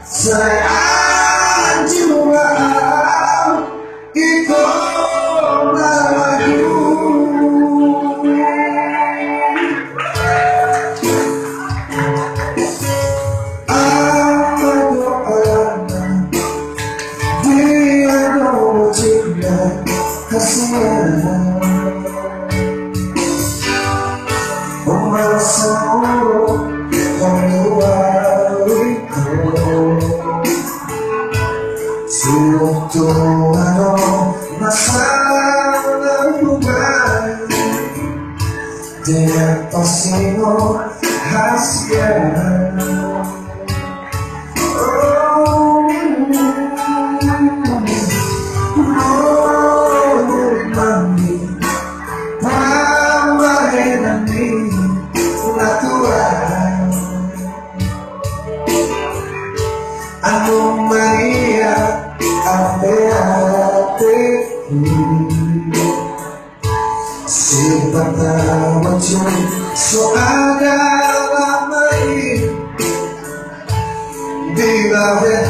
Sayang jiwa itu lagu. Apa doanya dia cinta kasihnya membalasmu Sultuano masalah bukan dia pasino hasia. Mami, pambahenani natural. Anu Maria ate-ate si pertama curi so ada lama ini di bawah